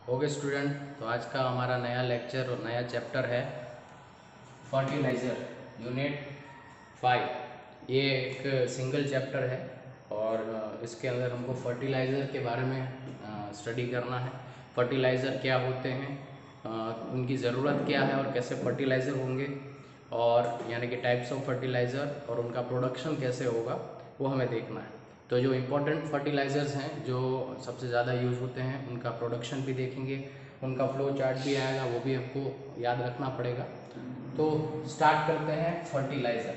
Okay student, तो आज का हमारा नया लेक्चर और नया चैप्टर है फर्टिलाइज़र यूनिट 5। ये एक सिंगल चैप्टर है और इसके अंदर हमको फर्टिलाइज़र के बारे में स्टडी करना है। फर्टिलाइज़र क्या होते हैं, उनकी ज़रूरत क्या है और कैसे फर्टिलाइज़र होंगे, और यानी कि टाइप्स ऑफ फर्टिलाइज़र और उनका प्रोडक्शन कैसे होगा वो हमें देखना है। तो जो इम्पोर्टेंट फर्टिलाइज़र्स हैं जो सबसे ज़्यादा यूज़ होते हैं उनका प्रोडक्शन भी देखेंगे, उनका फ्लो चार्ट भी आएगा, वो भी आपको याद रखना पड़ेगा। तो स्टार्ट करते हैं फर्टिलाइज़र।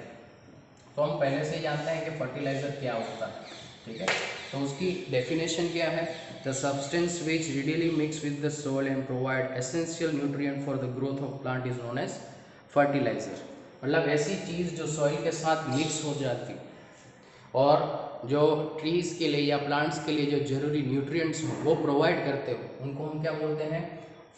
तो हम पहले से ही जानते हैं कि फर्टिलाइज़र क्या होता है, ठीक है। तो उसकी डेफिनेशन क्या है? The substance which readily mix with the soil and provide essential nutrient for the growth of plant is known as fertilizer. मतलब ऐसी चीज़ जो सॉइल के साथ मिक्स हो जाती और जो ट्रीज़ के लिए या प्लांट्स के लिए जो ज़रूरी न्यूट्रिएंट्स हो वो प्रोवाइड करते हो, उनको हम क्या बोलते हैं?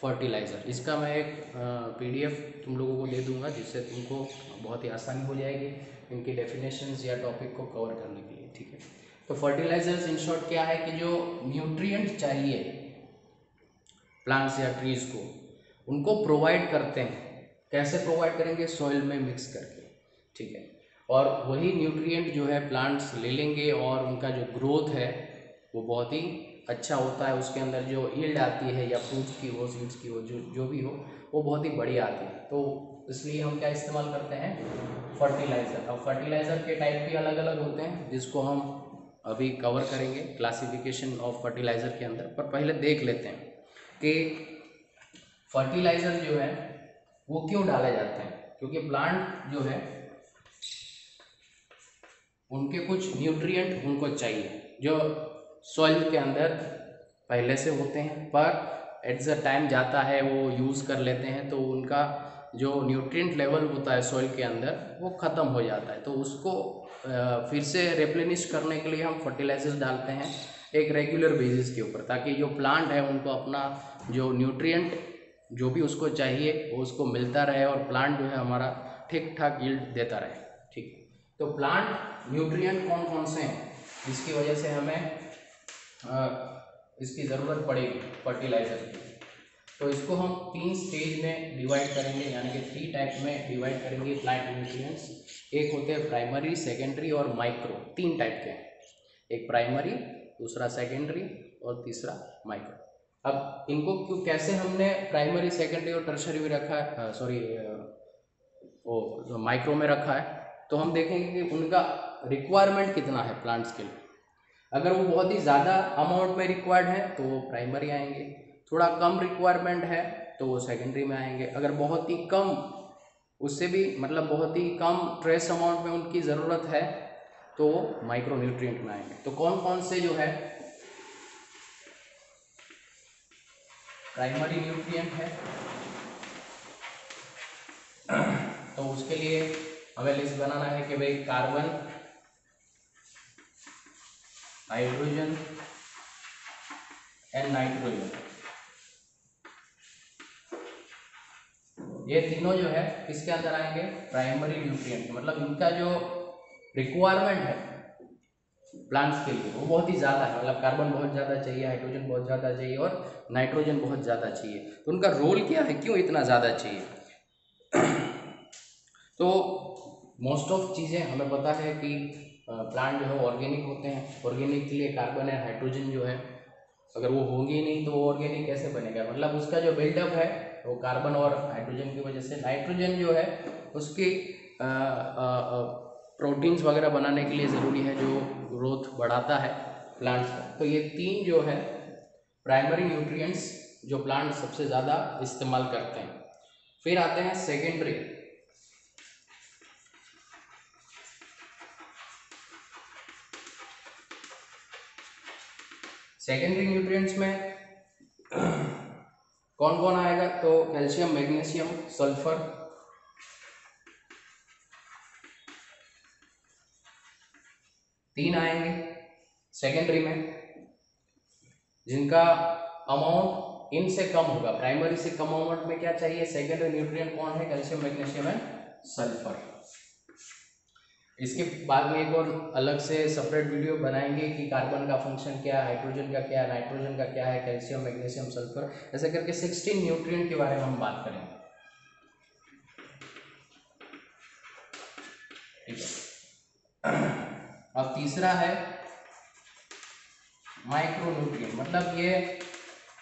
फर्टिलाइज़र। इसका मैं एक पीडीएफ तुम लोगों को दे दूंगा जिससे तुमको बहुत ही आसानी हो जाएगी इनकी डेफिनेशंस या टॉपिक को कवर करने के लिए, ठीक है। तो फर्टिलाइजर्स इन शॉर्ट क्या है कि जो न्यूट्रिएंट चाहिए प्लांट्स या ट्रीज़ को, उनको प्रोवाइड करते हैं। कैसे प्रोवाइड करेंगे? सॉइल में मिक्स करके, ठीक है। और वही न्यूट्रिएंट जो है प्लांट्स ले लेंगे और उनका जो ग्रोथ है वो बहुत ही अच्छा होता है। उसके अंदर जो यील्ड आती है या फ्रूट्स की हो, सीड्स की हो, जो भी हो, वो बहुत ही बढ़िया आती है। तो इसलिए हम क्या इस्तेमाल करते हैं? फर्टिलाइज़र। अब फर्टिलाइज़र के टाइप भी अलग अलग होते हैं जिसको हम अभी कवर करेंगे क्लासिफिकेशन ऑफ फर्टिलाइज़र के अंदर। पर पहले देख लेते हैं कि फर्टिलाइज़र जो है वो क्यों डाले जाते हैं। क्योंकि प्लांट जो है उनके कुछ न्यूट्रिएंट उनको चाहिए जो सॉइल के अंदर पहले से होते हैं, पर एट द टाइम जाता है वो यूज़ कर लेते हैं तो उनका जो न्यूट्रिएंट लेवल होता है सॉइल के अंदर वो ख़त्म हो जाता है। तो उसको फिर से रिप्लेनिश करने के लिए हम फर्टिलाइजर्स डालते हैं एक रेगुलर बेसिस के ऊपर, ताकि जो प्लांट है उनको अपना जो न्यूट्रिएंट जो भी उसको चाहिए वो उसको मिलता रहे और प्लांट जो है हमारा ठीक ठाक यील्ड देता रहे, ठीक। तो प्लांट न्यूट्रिएंट कौन कौन से हैं जिसकी वजह से हमें इसकी ज़रूरत पड़ेगी फर्टिलाइज़र की? तो इसको हम 3 स्टेज में डिवाइड करेंगे, यानी कि 3 टाइप में डिवाइड करेंगे प्लांट न्यूट्रिएंट्स। एक होते हैं प्राइमरी, सेकेंडरी और माइक्रो। 3 टाइप के हैं, एक प्राइमरी, दूसरा सेकेंडरी और तीसरा माइक्रो। अब इनको क्यों, कैसे हमने प्राइमरी, सेकेंडरी और टर्शरी में रखा है, सॉरी वो माइक्रो में रखा है, तो हम देखेंगे कि उनका रिक्वायरमेंट कितना है प्लांट्स के लिए। अगर वो बहुत ही ज़्यादा अमाउंट में रिक्वायर्ड है तो वो प्राइमरी आएंगे, थोड़ा कम रिक्वायरमेंट है तो वो सेकेंडरी में आएंगे, अगर बहुत ही कम, उससे भी मतलब बहुत ही कम ट्रेस अमाउंट में उनकी ज़रूरत है तो वो माइक्रो न्यूट्रिएंट में आएंगे। तो कौन कौन से जो है प्राइमरी न्यूट्रिएंट है, तो उसके लिए हमें लिस्ट बनाना है कि भाई कार्बन, हाइड्रोजन एंड नाइट्रोजन, ये तीनों जो है किसके अंदर आएंगे? Primary nutrient. मतलब इनका जो रिक्वायरमेंट है प्लांट्स के लिए वो बहुत ही ज़्यादा है, मतलब कार्बन बहुत ज़्यादा चाहिए, हाइड्रोजन बहुत ज़्यादा चाहिए और नाइट्रोजन बहुत ज़्यादा चाहिए। तो उनका रोल क्या है, क्यों इतना ज़्यादा चाहिए? तो मोस्ट ऑफ चीज़ें हमें पता है कि प्लांट जो है ऑर्गेनिक होते हैं। ऑर्गेनिक के लिए कार्बन और हाइड्रोजन जो है अगर वो होंगे ही नहीं तो वो ऑर्गेनिक कैसे बनेगा? मतलब उसका जो बिल्डअप है वो कार्बन और हाइड्रोजन की वजह से। नाइट्रोजन जो है उसकी प्रोटीन्स वगैरह बनाने के लिए ज़रूरी है, जो ग्रोथ बढ़ाता है प्लांट्स का। तो ये 3 जो है प्राइमरी न्यूट्रिएंट्स जो प्लांट सबसे ज़्यादा इस्तेमाल करते हैं। फिर आते हैं सेकेंडरी। सेकेंडरी न्यूट्रिएंट्स में कौन कौन आएगा? तो कैल्शियम, मैग्नीशियम, सल्फर, 3 आएंगे सेकेंडरी में, जिनका अमाउंट इनसे कम होगा। प्राइमरी से कम अमाउंट में क्या चाहिए? सेकेंडरी न्यूट्रिएंट कौन है? Calcium, magnesium and sulphur. इसके बाद में एक और अलग से सेपरेट वीडियो बनाएंगे कि कार्बन का फंक्शन क्या है, हाइड्रोजन का क्या है, नाइट्रोजन का क्या है, कैल्शियम, मैग्नीशियम, सल्फर, ऐसे करके 16 न्यूट्रिएंट के बारे में हम बात करेंगे। ठीक है। अब तीसरा है माइक्रोन्यूट्रिएंट, मतलब ये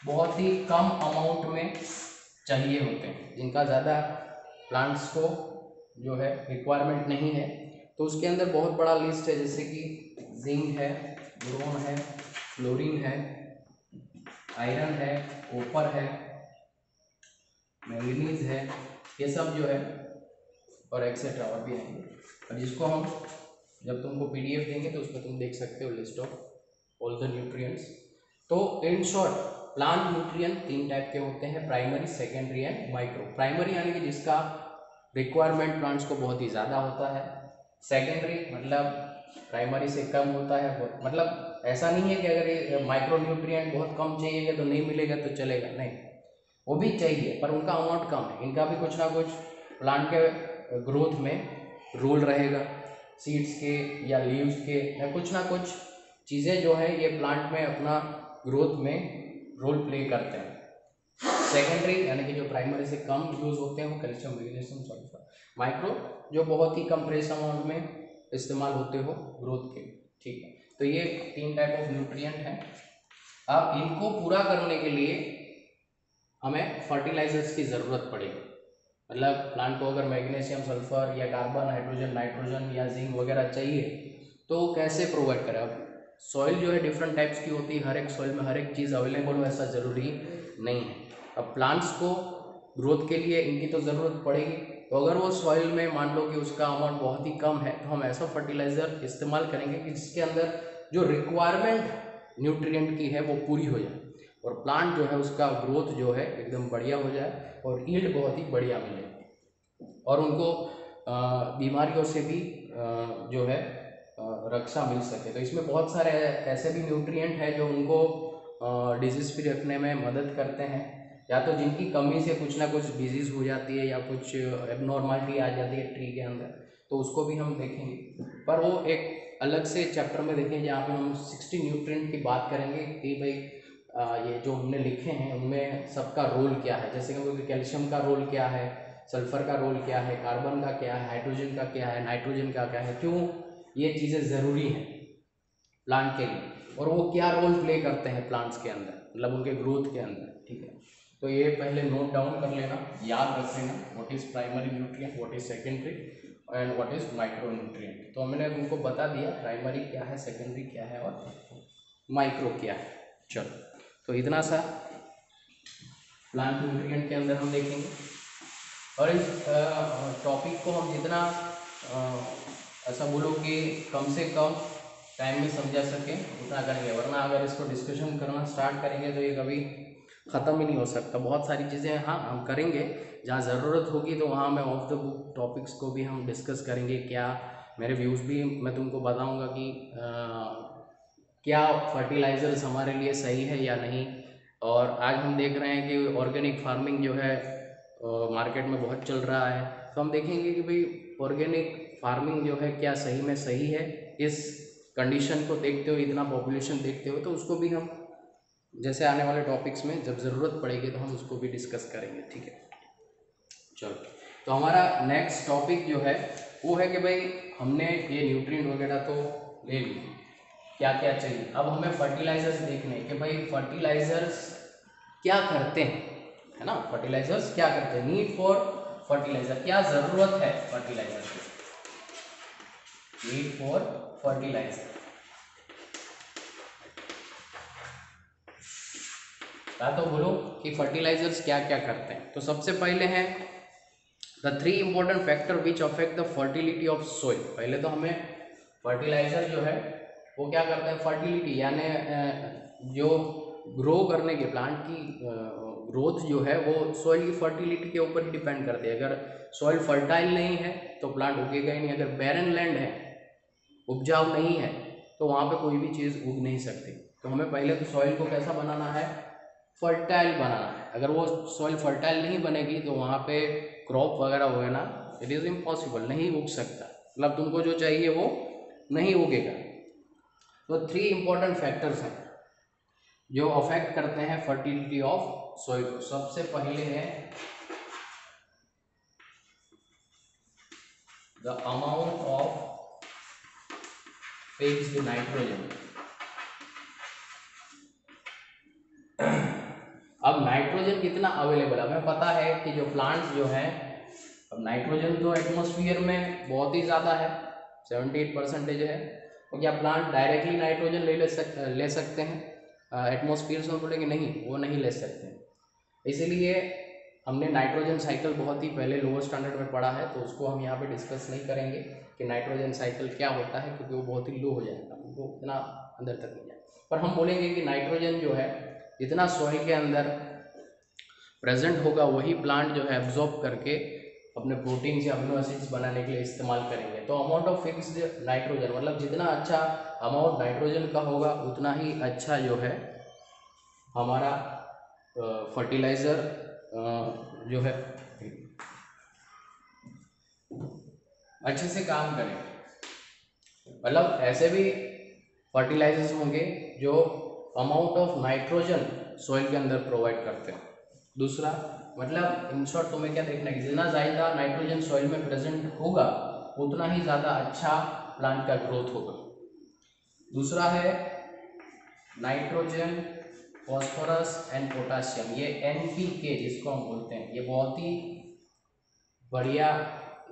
बहुत ही कम अमाउंट में चाहिए होते हैं, जिनका ज़्यादा प्लांट्स को जो है रिक्वायरमेंट नहीं है। तो उसके अंदर बहुत बड़ा लिस्ट है, जैसे कि जिंक है, बोरोन है, फ्लोरीन है, आयरन है, कॉपर है, मैंगनीज है, ये सब जो है, और एक्सेट्रा और भी आएंगे, और जिसको हम जब तुमको पीडीएफ देंगे तो उसमें तुम देख सकते हो list of all the nutrients. तो in short plant nutrient 3 type के होते हैं, primary, secondary and micro. Primary यानी कि जिसका रिक्वायरमेंट प्लांट्स को बहुत ही ज़्यादा होता है। सेकेंडरी मतलब प्राइमरी से कम होता है, मतलब ऐसा नहीं है कि अगर ये माइक्रो न्यूट्रिएंट बहुत कम चाहिए तो नहीं मिलेगा तो चलेगा, नहीं, वो भी चाहिए पर उनका अमाउंट कम है। इनका भी कुछ ना कुछ प्लांट के ग्रोथ में रोल रहेगा, सीड्स के या लीव्स के या कुछ ना कुछ चीज़ें जो है ये प्लांट में अपना ग्रोथ में रोल प्ले करते हैं। सेकेंडरी यानी कि जो प्राइमरी से कम यूज होते हैं वो कैल्शियम, मैग्नीशियम, सल्फर। माइक्रो जो बहुत ही कम ट्रेस अमाउंट में इस्तेमाल होते हो ग्रोथ के। ठीक है, तो ये 3 टाइप ऑफ न्यूट्रिएंट हैं। अब इनको पूरा करने के लिए हमें फर्टिलाइजर्स की ज़रूरत पड़ेगी। मतलब प्लांट को अगर मैग्नीशियम, सल्फर या कार्बन, हाइड्रोजन, नाइट्रोजन या जिंक वगैरह चाहिए तो कैसे प्रोवाइड करें। अब सॉइल जो है डिफरेंट टाइप्स की होती है, हर एक सॉइल में हर एक चीज़ अवेलेबल हो ऐसा ज़रूरी नहीं है। अब प्लांट्स को ग्रोथ के लिए इनकी तो ज़रूरत पड़ेगी, तो अगर वो सॉइल में मान लो कि उसका अमाउंट बहुत ही कम है तो हम ऐसा फर्टिलाइज़र इस्तेमाल करेंगे कि जिसके अंदर जो रिक्वायरमेंट न्यूट्रिएंट की है वो पूरी हो जाए और प्लांट जो है उसका ग्रोथ जो है एकदम बढ़िया हो जाए और यील्ड बहुत ही बढ़िया मिले और उनको बीमारियों से भी जो है रक्षा मिल सके। तो इसमें बहुत सारे ऐसे भी न्यूट्रिएंट हैं जो उनको डिजीज़ फ्री रखने में मदद करते हैं, या तो जिनकी कमी से कुछ ना कुछ डिजीज़ हो जाती है या कुछ एबनॉर्मलिटी आ जाती है ट्री के अंदर, तो उसको भी हम देखेंगे। पर वो एक अलग से चैप्टर में देखेंगे जहाँ पे हम 60 न्यूट्रिएंट की बात करेंगे कि भाई ये जो हमने लिखे हैं उनमें सबका रोल क्या है। जैसे कि कैल्शियम का रोल क्या है, सल्फर का रोल क्या है, कार्बन का क्या है, हाइड्रोजन का क्या है, नाइट्रोजन का क्या है, क्यों ये चीज़ें ज़रूरी हैं प्लांट के लिए और वो क्या रोल प्ले करते हैं प्लांट्स के अंदर, मतलब उनके ग्रोथ के अंदर। ठीक है, तो ये पहले नोट डाउन कर लेना, याद रख लेना, what is primary nutrient, what is secondary and what is micro nutrient. तो हमने उनको बता दिया प्राइमरी क्या है, सेकेंडरी क्या है और माइक्रो क्या है। चलो, तो इतना सा प्लांट न्यूट्रिएंट के अंदर हम देखेंगे और इस टॉपिक को हम जितना ऐसा बोलो कि कम से कम टाइम में समझा सकें उतना करेंगे, वरना अगर इसको डिस्कशन करना स्टार्ट करेंगे तो ये कभी ख़त्म ही नहीं हो सकता। बहुत सारी चीज़ें हाँ हम करेंगे, जहाँ ज़रूरत होगी तो वहाँ मैं ऑफ द बुक टॉपिक्स को भी हम डिस्कस करेंगे। क्या मेरे व्यूज़ भी मैं तुमको बताऊँगा कि क्या फर्टिलाइज़र्स हमारे लिए सही है या नहीं। और आज हम देख रहे हैं कि ऑर्गेनिक फार्मिंग जो है मार्केट में बहुत चल रहा है, तो हम देखेंगे कि भाई ऑर्गेनिक फार्मिंग जो है क्या सही में सही है इस कंडीशन को देखते हुए, इतना पॉपुलेशन देखते हुए, तो उसको भी हम जैसे आने वाले टॉपिक्स में जब ज़रूरत पड़ेगी तो हम उसको भी डिस्कस करेंगे। ठीक है, चलो, तो हमारा नेक्स्ट टॉपिक जो है वो है कि भाई हमने ये न्यूट्रिएंट वगैरह तो ले लिए, क्या क्या चाहिए। अब हमें फर्टिलाइजर्स देखने कि भाई फर्टिलाइजर्स क्या करते हैं, है ना, फर्टिलाइजर्स क्या करते हैं, नीड फॉर फर्टिलाइजर, क्या ज़रूरत है फर्टिलाइजर की, नीड फॉर फर्टिलाइजर। तो बोलो कि फर्टिलाइजर्स क्या क्या करते हैं। तो सबसे पहले हैं the 3 important factor which affect the fertility of soil. पहले तो हमें फर्टिलाइजर जो है वो क्या करते हैं, फर्टिलिटी यानी जो ग्रो करने के प्लांट की ग्रोथ जो है वो सॉइल की फर्टिलिटी के ऊपर ही डिपेंड करती है। अगर सॉइल फर्टाइल नहीं है तो प्लांट उगेगा ही नहीं। अगर बैरन लैंड है, उपजाऊ नहीं है, तो वहाँ पे कोई भी चीज़ उग नहीं सकती। तो हमें पहले तो सॉइल को कैसा बनाना है, फर्टाइल बनाना है। अगर वो सॉइल फर्टाइल नहीं बनेगी तो वहाँ पे क्रॉप वगैरह हो ना, इट इज़ इम्पॉसिबल, नहीं उग सकता। मतलब तुमको जो चाहिए वो नहीं उगेगा। तो 3 इंपॉर्टेंट फैक्टर्स हैं जो अफेक्ट करते हैं फर्टिलिटी ऑफ सॉइल को। सबसे पहले है the amount of fixed nitrogen. अब नाइट्रोजन कितना अवेलेबल है हमें पता है कि जो प्लांट्स जो हैं, अब नाइट्रोजन तो एटमॉस्फेयर में बहुत ही ज़्यादा है, 78% है। तो क्या प्लांट डायरेक्टली नाइट्रोजन ले सकते हैं एटमॉस्फेयर से? बोलेंगे नहीं, वो नहीं ले सकते। इसीलिए हमने नाइट्रोजन साइकिल बहुत ही पहले लोअर स्टैंडर्ड में पढ़ा है, तो उसको हम यहाँ पे डिस्कस नहीं करेंगे कि नाइट्रोजन साइकिल क्या होता है, क्योंकि वो बहुत ही लो हो जाएगा, वो इतना अंदर तक नहीं जाए। पर हम बोलेंगे कि नाइट्रोजन जो है जितना सॉइल के अंदर प्रेजेंट होगा वही प्लांट जो है एब्जॉर्ब करके अपने प्रोटीन या अमीनो एसिड्स बनाने के लिए इस्तेमाल करेंगे। तो अमाउंट ऑफ फिक्स्ड नाइट्रोजन मतलब जितना अच्छा अमाउंट नाइट्रोजन का होगा उतना ही अच्छा जो है हमारा फर्टिलाइज़र जो है अच्छे से काम करेंगे। मतलब ऐसे भी फर्टिलाइजर्स होंगे जो अमाउंट ऑफ नाइट्रोजन सॉइल के अंदर प्रोवाइड करते हैं। दूसरा मतलब इन शॉर्ट तुम्हें क्या देखना है, जितना ज़्यादा नाइट्रोजन सॉइल में प्रेजेंट होगा उतना ही ज़्यादा अच्छा प्लांट का ग्रोथ होगा। दूसरा है नाइट्रोजन, फॉस्फोरस एंड पोटाशियम, ये NPK जिसको हम बोलते हैं, ये बहुत ही बढ़िया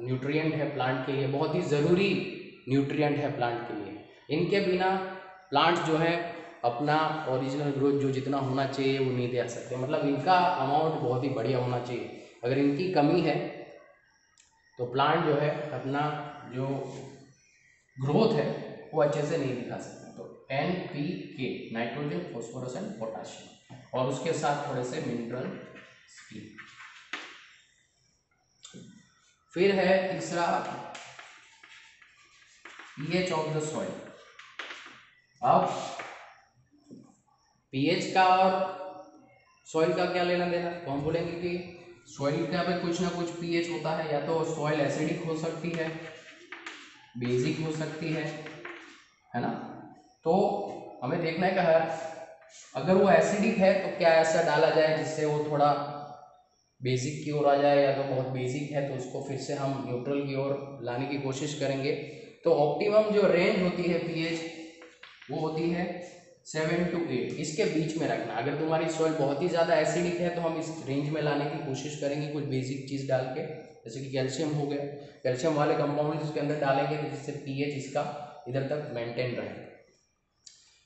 न्यूट्रिएंट है प्लांट के लिए, बहुत ही ज़रूरी न्यूट्रिएंट है प्लांट के लिए। इनके बिना प्लांट जो है अपना ओरिजिनल ग्रोथ जो जितना होना चाहिए वो नहीं दे सकते। मतलब इनका अमाउंट बहुत ही बढ़िया होना चाहिए, अगर इनकी कमी है तो प्लांट जो है अपना जो ग्रोथ है वो अच्छे से नहीं दिखा सकते। तो NPK nitrogen, phosphorus and potassium, और उसके साथ थोड़े से मिनरल। फिर है तीसरा pH ऑफ द सॉइल। अब pH का और सॉइल का क्या लेना देना, तो हम बोलेंगे कि सॉइल का पे कुछ ना कुछ pH होता है, या तो सॉइल एसिडिक हो सकती है, बेसिक हो सकती है ना। तो हमें देखना है कि अगर वो एसिडिक है तो क्या ऐसा डाला जाए जिससे वो थोड़ा बेसिक की ओर आ जाए, या तो बहुत बेसिक है तो उसको फिर से हम न्यूट्रल की ओर लाने की कोशिश करेंगे। तो ऑप्टिमम जो रेंज होती है pH वो होती है 7 to 8, इसके बीच में रखना। अगर तुम्हारी सॉइल बहुत ही ज़्यादा एसिडिक है तो हम इस रेंज में लाने की कोशिश करेंगे कुछ बेसिक चीज़ डाल के, जैसे कि कैल्शियम हो गया, कैल्शियम वाले कंपाउंड इसके अंदर डालेंगे जिससे pH इसका इधर तक मेंटेन रहे।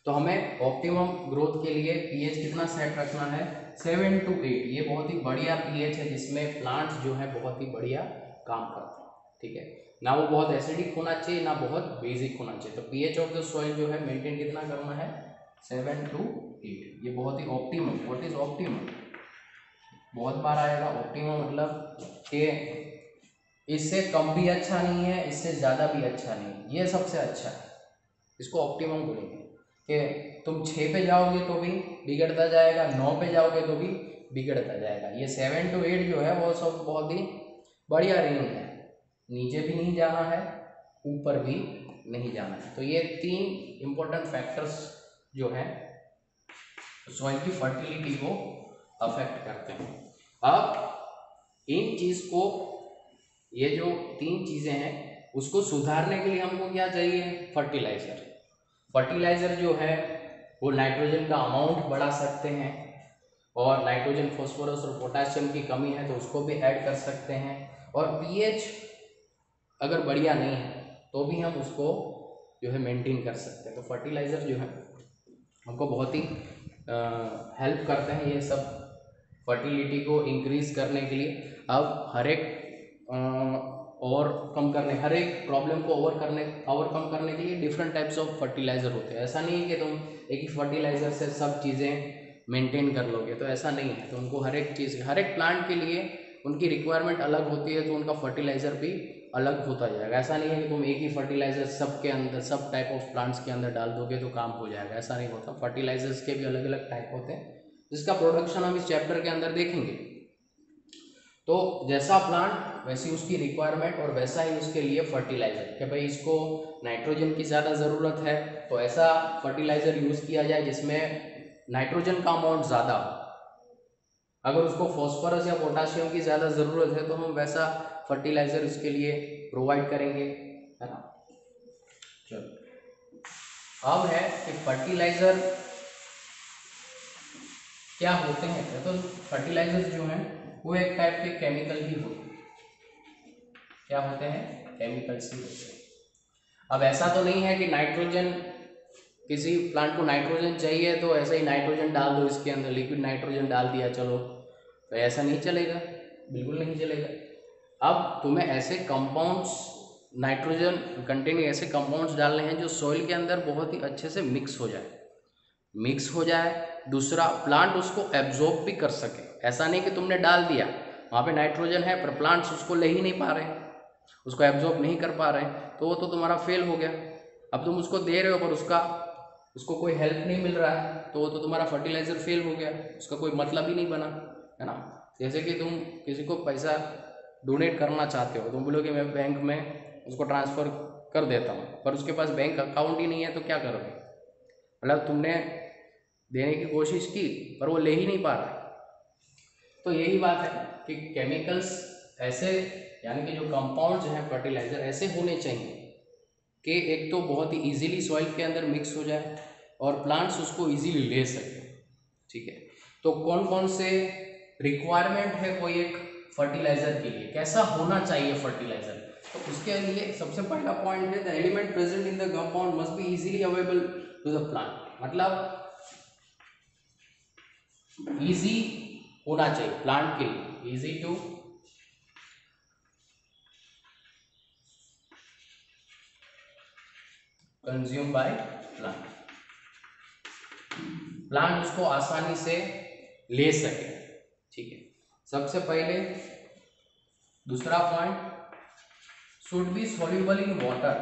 तो हमें ऑप्टिमम ग्रोथ के लिए pH कितना सेट रखना है, 7 to 8। ये बहुत ही बढ़िया pH है जिसमें प्लांट्स जो है बहुत ही बढ़िया काम करते हैं, ठीक है ना। वो बहुत एसिडिक होना चाहिए ना बहुत बेसिक होना चाहिए। तो pH ऑफ द सॉइल जो है मेंटेन कितना करना है, 7 to 8। ये बहुत ही ऑप्टिमम। What is optimum? बहुत बार आएगा ऑप्टिमम, मतलब कि इससे कम भी अच्छा नहीं है, इससे ज़्यादा भी अच्छा नहीं, ये सबसे अच्छा है, इसको ऑप्टिमम बोलेंगे। कि तुम 6 पे जाओगे तो भी बिगड़ता जाएगा, 9 पे जाओगे तो भी बिगड़ता जाएगा। ये 7 to 8 जो है वो सब बहुत ही बढ़िया रेंज है, नीचे भी नहीं जाना है, ऊपर भी नहीं जाना है। तो ये 3 इम्पोर्टेंट फैक्टर्स जो हैं सॉइल की फर्टिलिटी को अफेक्ट करते हैं। अब इन चीज़ को, ये जो 3 चीज़ें हैं उसको सुधारने के लिए हमको क्या चाहिए, फर्टिलाइज़र। फर्टिलाइज़र जो है वो नाइट्रोजन का अमाउंट बढ़ा सकते हैं, और नाइट्रोजन, फॉस्फोरस और पोटाशियम की कमी है तो उसको भी ऐड कर सकते हैं। और pH अगर बढ़िया नहीं है तो भी हम उसको जो है मेंटेन कर सकते हैं। तो फर्टिलाइज़र जो है हमको बहुत ही हेल्प करते हैं ये सब फर्टिलिटी को इंक्रीज करने के लिए। अब हर एक हर एक प्रॉब्लम को ओवरकम करने के लिए डिफरेंट टाइप्स ऑफ फर्टिलाइज़र होते हैं। ऐसा नहीं है कि तुम एक ही फर्टिलाइज़र से सब चीज़ें मेंटेन कर लोगे, तो ऐसा नहीं है। तो उनको हर एक चीज़, हर एक प्लांट के लिए उनकी रिक्वायरमेंट अलग होती है, तो उनका फर्टिलाइज़र भी अलग होता जाएगा। ऐसा नहीं है कि तुम एक ही फर्टिलाइज़र सबके अंदर, सब टाइप ऑफ प्लांट्स के अंदर डाल दोगे तो काम हो जाएगा, ऐसा नहीं होता। फर्टिलाइजर्स के भी अलग अलग टाइप होते हैं जिसका प्रोडक्शन हम इस चैप्टर के अंदर देखेंगे। तो जैसा प्लांट वैसी उसकी रिक्वायरमेंट और वैसा ही उसके लिए फर्टिलाइजर, कि भाई इसको नाइट्रोजन की ज़्यादा ज़रूरत है तो ऐसा फर्टिलाइजर यूज़ किया जाए जिसमें नाइट्रोजन का अमाउंट ज़्यादा हो। अगर उसको फॉस्फोरस या पोटाशियम की ज़्यादा ज़रूरत है तो हम वैसा फर्टिलाइजर उसके लिए प्रोवाइड करेंगे, है ना। चलो अब है कि फर्टिलाइजर क्या होते हैं। तो फर्टिलाइजर्स जो हैं वो एक टाइप के केमिकल ही होते हैं। क्या होते हैं? केमिकल्स ही होते हैं। अब ऐसा तो नहीं है कि नाइट्रोजन, किसी प्लांट को नाइट्रोजन चाहिए तो ऐसे ही नाइट्रोजन डाल दो इसके अंदर, लिक्विड नाइट्रोजन डाल दिया चलो, तो ऐसा नहीं चलेगा, बिल्कुल नहीं चलेगा। अब तुम्हें ऐसे कंपाउंड्स, नाइट्रोजन कंटेनिंग ऐसे कंपाउंड्स डालने हैं जो सॉइल के अंदर बहुत ही अच्छे से मिक्स हो जाए। दूसरा, प्लांट उसको एब्जॉर्ब भी कर सके। ऐसा नहीं कि तुमने डाल दिया, वहाँ पे नाइट्रोजन है पर प्लांट्स उसको ले ही नहीं पा रहे हैं, उसको एब्जॉर्ब नहीं कर पा रहे हैं, तो वो तो तुम्हारा फेल हो गया। अब तुम उसको दे रहे हो पर उसको कोई हेल्प नहीं मिल रहा है, तो वो तो तुम्हारा फर्टिलाइजर फेल हो गया, उसका कोई मतलब ही नहीं बना, है ना। जैसे कि तुम किसी को पैसा डोनेट करना चाहते हो, तुम बोलोगे मैं बैंक में उसको ट्रांसफ़र कर देता हूँ, पर उसके पास बैंक अकाउंट ही नहीं है, तो क्या करोगे? मतलब तुमने देने की कोशिश की पर वो ले ही नहीं पा रहा। तो यही बात है कि केमिकल्स ऐसे, यानी कि जो कंपाउंड्स हैं फर्टिलाइजर ऐसे होने चाहिए कि एक तो बहुत ही इजीली सॉइल के अंदर मिक्स हो जाए और प्लांट्स उसको इजीली ले सके, ठीक है। तो कौन कौन से रिक्वायरमेंट है कोई एक फर्टिलाइजर के लिए, कैसा होना चाहिए फर्टिलाइजर, तो उसके लिए सबसे पहला पॉइंट है the element present in the compound must be easily available to the plant. मतलब इजी होना चाहिए प्लांट के लिए, easy to consume by plant, plant उसको आसानी से ले सके, ठीक है, सबसे पहले। दूसरा point, should be soluble in water,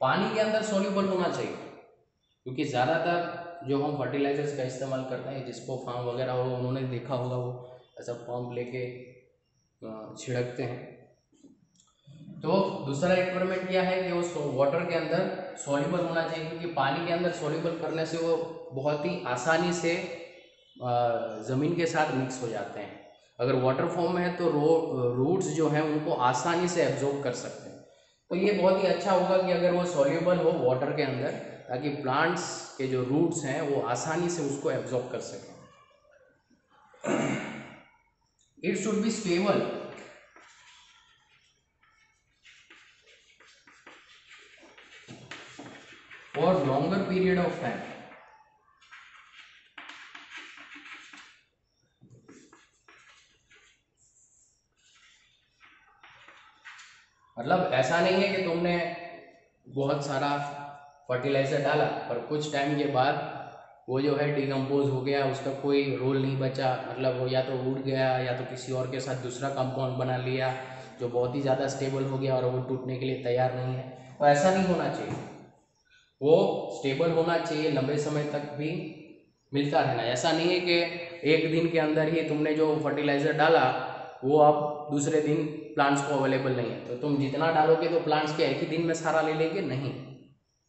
पानी के अंदर सॉल्युबल होना चाहिए, क्योंकि ज़्यादातर जो हम फर्टिलाइजर्स का इस्तेमाल करते हैं, जिसको फार्म वगैरह हो उन्होंने देखा होगा, वो ऐसा पंप लेके छिड़कते हैं। तो दूसरा रिक्वायरमेंट क्या है कि वो वाटर के अंदर सॉल्युबल होना चाहिए, क्योंकि पानी के अंदर सॉल्युबल करने से वो बहुत ही आसानी से ज़मीन के साथ मिक्स हो जाते हैं। अगर वाटर फॉर्म में है तो रूट्स जो हैं उनको आसानी से एब्जॉर्ब कर सकते हैं। तो ये बहुत ही अच्छा होगा कि अगर वो सॉल्युबल हो वाटर के अंदर, ताकि प्लांट्स के जो रूट्स हैं वो आसानी से उसको एब्जॉर्ब कर सकें। It should be stable, for longer period of time, मतलब ऐसा नहीं है कि तुमने बहुत सारा फर्टिलाइजर डाला पर कुछ टाइम के बाद वो जो है डिकम्पोज हो गया, उसका कोई रोल नहीं बचा, मतलब वो या तो उड़ गया या तो किसी और के साथ दूसरा कंपाउंड बना लिया जो बहुत ही ज़्यादा स्टेबल हो गया और वो टूटने के लिए तैयार नहीं है। तो ऐसा नहीं होना चाहिए, वो स्टेबल होना चाहिए, लंबे समय तक भी मिलता रहना। ऐसा नहीं है कि एक दिन के अंदर ही तुमने जो फर्टिलाइज़र डाला वो अब दूसरे दिन प्लांट्स को अवेलेबल नहीं है, तो तुम जितना डालोगे तो प्लांट्स के एक ही दिन में सारा ले लेंगे, नहीं,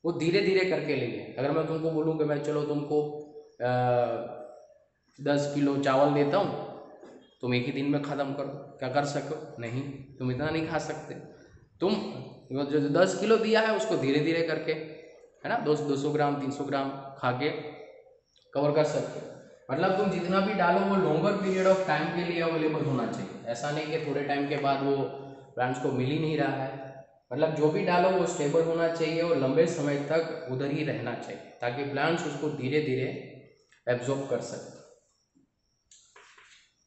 वो धीरे धीरे करके लेंगे। अगर मैं तुमको बोलूँ कि मैं चलो तुमको 10 किलो चावल देता हूँ, तुम एक ही दिन में ख़त्म कर दो, क्या कर सको? नहीं, तुम इतना नहीं खा सकते। तुम जो 10 किलो दिया है उसको धीरे धीरे करके, है ना, 200 ग्राम 300 ग्राम खा के कवर कर सकते हो। मतलब तुम जितना भी डालो वो लॉन्गर पीरियड ऑफ टाइम के लिए अवेलेबल होना चाहिए। ऐसा नहीं कि थोड़े टाइम के बाद वो प्लांट्स को मिल ही नहीं रहा है। मतलब जो भी डालो वो स्टेबल होना चाहिए और लंबे समय तक उधर ही रहना चाहिए, ताकि प्लांट्स उसको धीरे धीरे एब्जॉर्ब कर सकें।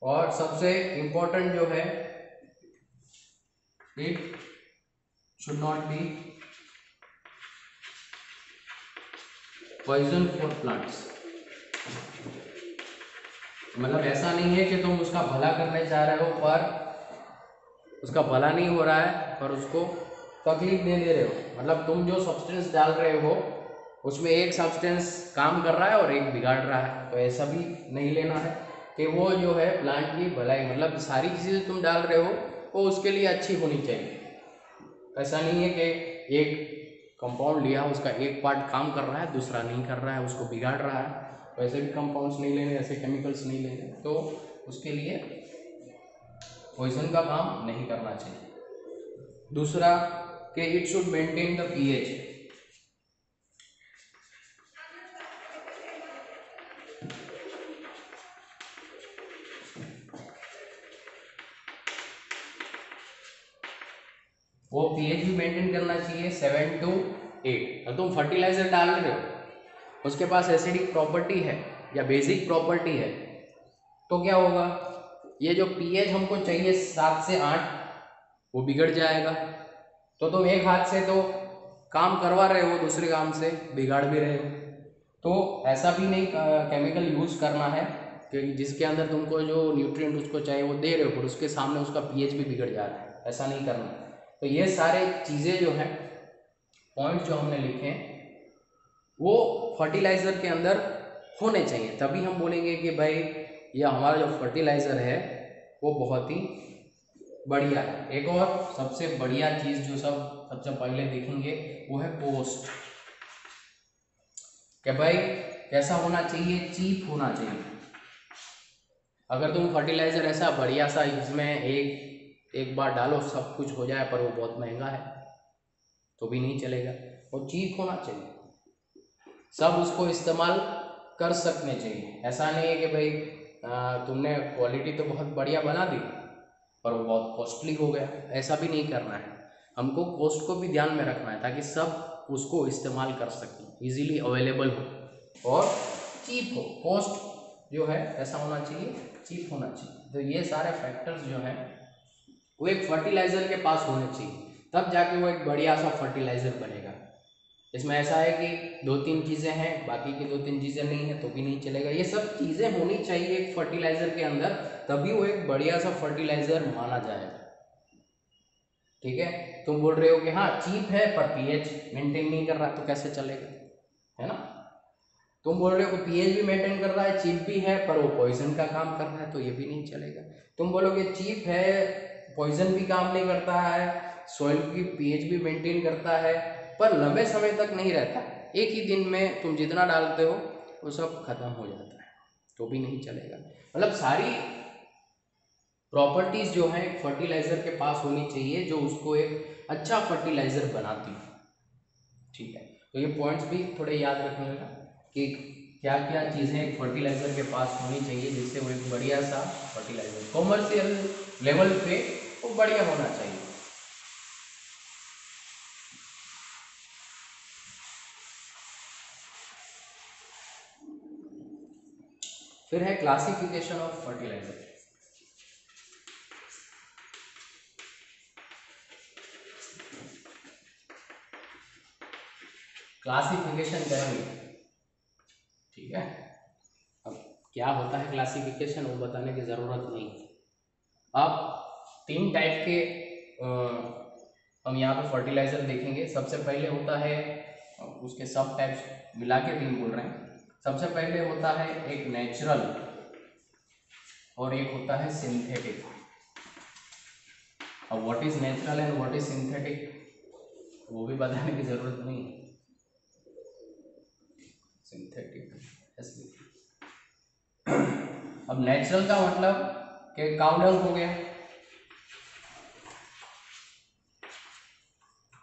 और सबसे इम्पोर्टेंट जो है, it should not be poison for plants. मतलब ऐसा नहीं है कि तुम उसका भला करने चाह रहे हो पर उसका भला नहीं हो रहा है, पर उसको तकलीफ दे रहे हो। मतलब तुम जो सब्सटेंस डाल रहे हो उसमें एक सब्सटेंस काम कर रहा है और एक बिगाड़ रहा है, तो ऐसा भी नहीं लेना है। कि वो जो है प्लांट की भलाई, मतलब सारी चीज़ें तुम डाल रहे हो वो उसके लिए अच्छी होनी चाहिए। ऐसा नहीं है कि एक कंपाउंड लिया उसका एक पार्ट काम कर रहा है दूसरा नहीं कर रहा है, उसको बिगाड़ रहा है। वैसे भी कंपाउंड्स नहीं लेने, ऐसे केमिकल्स नहीं लेने, तो उसके लिए पॉइजन का काम नहीं करना चाहिए। दूसरा कि it should maintain the pH. वो पीएच भी मेंटेन करना चाहिए 7 to 8। अब तुम फर्टिलाइजर डाल रहे हो उसके पास एसिडिक प्रॉपर्टी है या बेसिक प्रॉपर्टी है, तो क्या होगा, ये जो पीएच हमको चाहिए 7 से 8 वो बिगड़ जाएगा। तो तुम एक हाथ से तो काम करवा रहे हो, दूसरे काम से बिगाड़ भी रहे हो। तो ऐसा भी नहीं केमिकल यूज करना है कि जिसके अंदर तुमको जो न्यूट्रिएंट उसको चाहिए वो दे रहे हो, पर उसके सामने उसका पीएच भी बिगड़ जा रहा है, ऐसा नहीं करना। तो ये सारे चीज़ें जो हैं, पॉइंट जो हमने लिखे हैं, वो फर्टिलाइज़र के अंदर होने चाहिए, तभी हम बोलेंगे कि भाई ये हमारा जो फर्टिलाइज़र है वो बहुत ही बढ़िया है। एक और सबसे बढ़िया चीज़ जो सबसे पहले देखेंगे वो है कॉस्ट, कि भाई कैसा होना चाहिए, चीप होना चाहिए। अगर तुम फर्टिलाइज़र ऐसा बढ़िया सा इसमें एक बार डालो सब कुछ हो जाए पर वो बहुत महंगा है तो भी नहीं चलेगा, वो चीप होना चाहिए, सब उसको इस्तेमाल कर सकने चाहिए। ऐसा नहीं है कि भाई तुमने क्वालिटी तो बहुत बढ़िया बना दी पर वो बहुत कॉस्टली हो गया, ऐसा भी नहीं करना है। हमको कॉस्ट को भी ध्यान में रखना है ताकि सब उसको इस्तेमाल कर सकें, इजीली अवेलेबल हो और चीप हो। कॉस्ट जो है ऐसा होना चाहिए, चीप होना चाहिए। तो ये सारे फैक्टर्स जो हैं वो एक फर्टिलाइज़र के पास होने चाहिए, तब जाके वो एक बढ़िया सा फर्टिलाइज़र बनेगा। इसमें ऐसा है कि 2-3 चीज़ें हैं बाकी की 2-3 चीज़ें नहीं है तो भी नहीं चलेगा। ये सब चीज़ें होनी चाहिए एक फर्टिलाइज़र के अंदर, तभी वो एक बढ़िया सा फर्टिलाइज़र माना जाएगा। ठीक है, तुम बोल रहे हो कि हाँ चीप है पर पीएच मेंटेन नहीं कर रहा, तो कैसे चलेगा, है ना। तुम बोल रहे हो कि पीएच भी मेंटेन कर रहा है, चीप भी है, पर वो पॉइजन का काम कर रहा है, तो ये भी नहीं चलेगा। तुम बोलोगे चीप है, पॉइजन भी काम नहीं करता है, सॉइल की पीएच भी मेंटेन करता है, पर लंबे समय तक नहीं रहता, एक ही दिन में तुम जितना डालते हो वो सब खत्म हो जाता है, तो भी नहीं चलेगा। मतलब सारी प्रॉपर्टीज जो है फर्टिलाइजर के पास होनी चाहिए जो उसको एक अच्छा फर्टिलाइजर बनाती है। ठीक है, तो ये पॉइंट्स भी थोड़े याद रखिएगा कि क्या क्या चीज़ें एक फर्टिलाइजर के पास होनी चाहिए जिससे वो एक बढ़िया सा फर्टिलाइजर कॉमर्शियल लेवल पे वो बढ़िया होना चाहिए। फिर है क्लासिफिकेशन ऑफ फर्टिलाइजर। क्लासिफिकेशन करेंगे, ठीक है। अब क्या होता है क्लासिफिकेशन वो बताने की ज़रूरत नहीं। अब 3 टाइप के हम यहाँ पे फर्टिलाइजर देखेंगे। सबसे पहले होता है, उसके सब टाइप्स मिला के 3 बोल रहे हैं। सबसे पहले होता है एक नेचुरल और एक होता है सिंथेटिक। अब what is natural and what is synthetic वो भी बताने की जरूरत नहीं है। सिंथेटिक, अब नेचुरल का मतलब कि काउ डंग हो गया,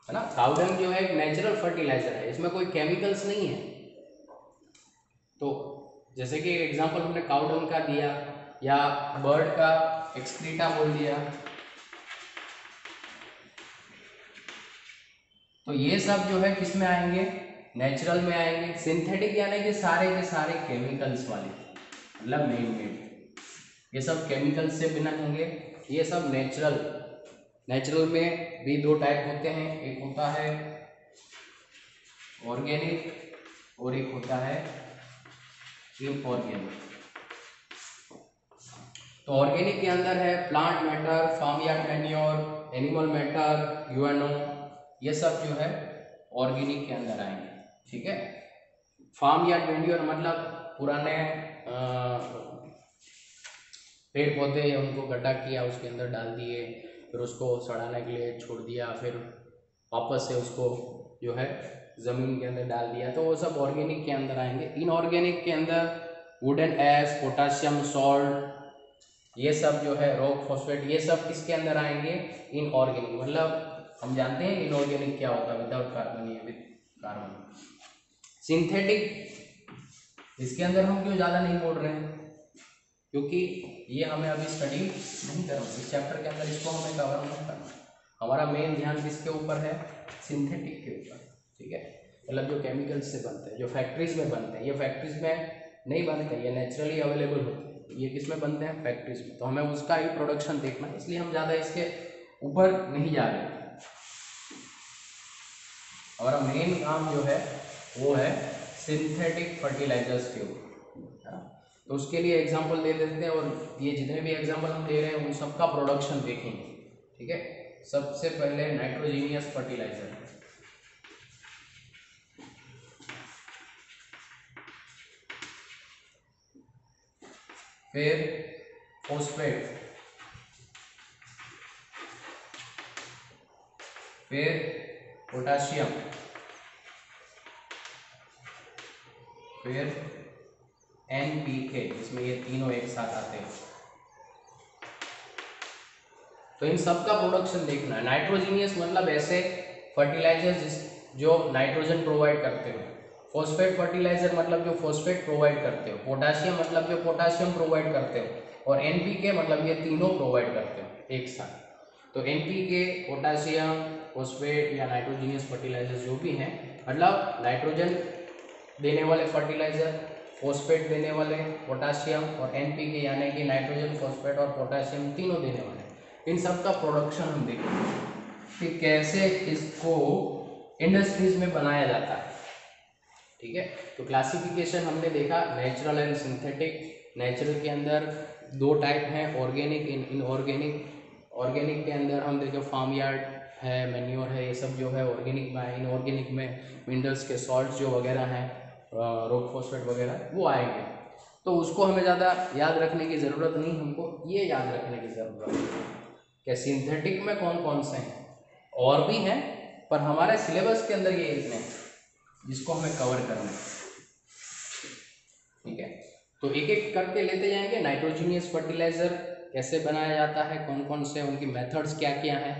है ना। काउ डंग जो है एक नेचुरल फर्टिलाइजर है, इसमें कोई केमिकल्स नहीं है। तो जैसे कि एग्जांपल हमने काउ डंग का दिया या बर्ड का एक्सक्रीटा बोल दिया, तो ये सब जो है किस में आएंगे, नेचुरल में आएंगे। सिंथेटिक यानी कि सारे के सारे केमिकल्स वाले, मतलब मेन मेड, ये सब केमिकल्स से बना होंगे। ये सब नेचुरल। नेचुरल में भी 2 टाइप होते हैं, एक होता है ऑर्गेनिक और एक होता है इनऑर्गेनिक। तो ऑर्गेनिक के अंदर है plant matter, farm yard manure, animal matter, you know, ये सब जो है ऑर्गेनिक के अंदर आएंगे। ठीक है, फार्म यार्ड मैन्योर मतलब पुराने पेड़ पौधे उनको गड्ढा किया, उसके अंदर डाल दिए, फिर उसको सड़ाने के लिए छोड़ दिया, फिर वापस से उसको जो है ज़मीन के अंदर डाल दिया, तो वो सब ऑर्गेनिक के अंदर आएंगे। इनऑर्गेनिक के अंदर वुडन एश, पोटाशियम सॉल्ट, ये सब जो है रॉक फॉस्फेट, ये सब किसके अंदर आएंगे? इनऑर्गेनिक। मतलब हम जानते हैं इनऑर्गेनिक क्या होता है, विदाउट कार्बन या विद कार्बन। सिंथेटिक, इसके अंदर हम क्यों ज़्यादा नहीं बोल रहे हैं? क्योंकि ये हमें अभी स्टडी नहीं करना, इस चैप्टर के अंदर इसको हमें कवर नहीं करना। हमारा मेन ध्यान किसके ऊपर है? सिंथेटिक के ऊपर, ठीक है। मतलब जो केमिकल्स से बनते हैं, जो फैक्ट्रीज में बनते हैं, ये फैक्ट्रीज में नहीं बनते, ये नेचुरली अवेलेबल होते हैं। ये किस में बनते हैं? फैक्ट्रीज में। तो हमें उसका ही प्रोडक्शन देखना है, इसलिए हम ज़्यादा इसके ऊपर नहीं जा रहे। हमारा मेन काम जो है वो है सिंथेटिक फर्टिलाइजर्स के ऊपर। तो उसके लिए एग्जांपल दे देते हैं, और ये जितने भी एग्जांपल हम दे रहे हैं उन सबका प्रोडक्शन देखेंगे, ठीक है। सबसे पहले नाइट्रोजीनियस फर्टिलाइजर, फिर फॉस्फेट, फिर पोटाशियम, फिर NPK, इसमें ये तीनों एक साथ आते हैं। तो इन सब का प्रोडक्शन देखना है। नाइट्रोजीनियस मतलब ऐसे फर्टिलाइजर्स जो नाइट्रोजन प्रोवाइड करते हो। फॉस्फेट फर्टिलाइजर मतलब जो फॉस्फेट प्रोवाइड करते हो। पोटाशियम मतलब जो पोटाशियम प्रोवाइड करते हो। और NPK मतलब ये तीनों प्रोवाइड करते हो एक साथ। तो NPK, पोटाशियम, फॉस्फेट या नाइट्रोजीनियस फर्टिलाइजर जो भी हैं, मतलब नाइट्रोजन देने वाले फर्टिलाइजर, फॉस्फेट देने वाले, पोटाशियम, और NPK यानी कि नाइट्रोजन, फॉस्फेट और पोटाशियम तीनों देने वाले, इन सब का प्रोडक्शन हम देखेंगे कि कैसे इसको इंडस्ट्रीज में बनाया जाता है, ठीक है। तो क्लासिफिकेशन हमने देखा, नेचुरल एंड सिंथेटिक। नेचुरल के अंदर दो टाइप हैं, ऑर्गेनिक, इनऑर्गेनिक। ऑर्गेनिक के अंदर हम देखें फार्म यार्ड है, मैन्योर है, ये सब जो है ऑर्गेनिक में है। इनऑर्गेनिक में मिनरल्स के सॉल्ट जो वगैरह हैं, रॉक फॉस्फेट वगैरह, वो आएंगे। तो उसको हमें ज़्यादा याद रखने की ज़रूरत नहीं, हमको ये याद रखने की ज़रूरत है कि सिंथेटिक में कौन कौन से हैं। और भी हैं पर हमारे सिलेबस के अंदर ये इतने हैं जिसको हमें कवर करना है, ठीक है। तो एक एक करके लेते जाएंगे। नाइट्रोजीनियस फर्टिलाइजर कैसे बनाया जाता है, कौन कौन से उनकी मेथड्स क्या क्या हैं,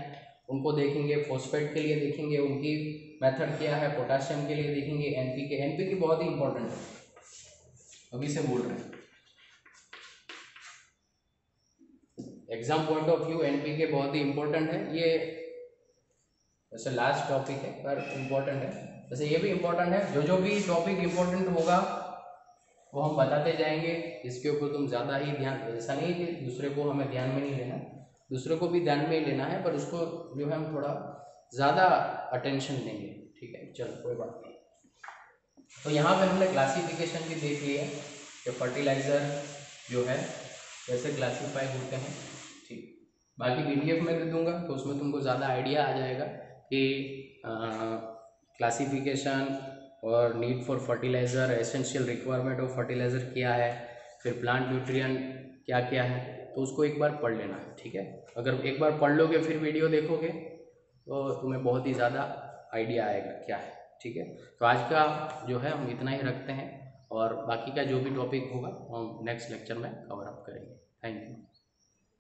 उनको देखेंगे। फॉस्फेट के लिए देखेंगे उनकी मेथड क्या है, पोटाशियम के लिए देखेंगे NPK। NPK बहुत ही इंपॉर्टेंट है, अभी से बोल रहे हैं, exam point of view NPK बहुत ही इंपॉर्टेंट है। ये वैसे लास्ट टॉपिक है पर इम्पोर्टेंट है, वैसे ये भी इम्पोर्टेंट है। जो भी टॉपिक इम्पोर्टेंट होगा वो हम बताते जाएंगे, इसके ऊपर तुम ज़्यादा ही ध्यान, ऐसा नहीं कि दूसरे को हमें ध्यान में नहीं लेना, दूसरे को भी ध्यान में ही लेना है, पर उसको जो है हम थोड़ा ज़्यादा अटेंशन देंगे, ठीक है। चलो कोई बात नहीं। तो यहाँ पे हमने क्लासिफिकेशन भी देख लिया कि फर्टिलाइज़र जो है कैसे क्लासीफाई होते हैं, ठीक। बाकी PDF में दे दूँगा तो उसमें तुमको ज़्यादा आइडिया आ जाएगा कि क्लासिफिकेशन और need for fertiliser, essential requirement of fertiliser क्या है, फिर प्लांट न्यूट्रिएंट क्या क्या है, तो उसको एक बार पढ़ लेना है, ठीक है। अगर एक बार पढ़ लोगे फिर वीडियो देखोगे तो तुम्हें बहुत ही ज़्यादा आइडिया आएगा क्या है, ठीक है। तो आज का जो है हम इतना ही रखते हैं, और बाकी का जो भी टॉपिक होगा हम नेक्स्ट लेक्चर में कवर अप करेंगे। Thank you.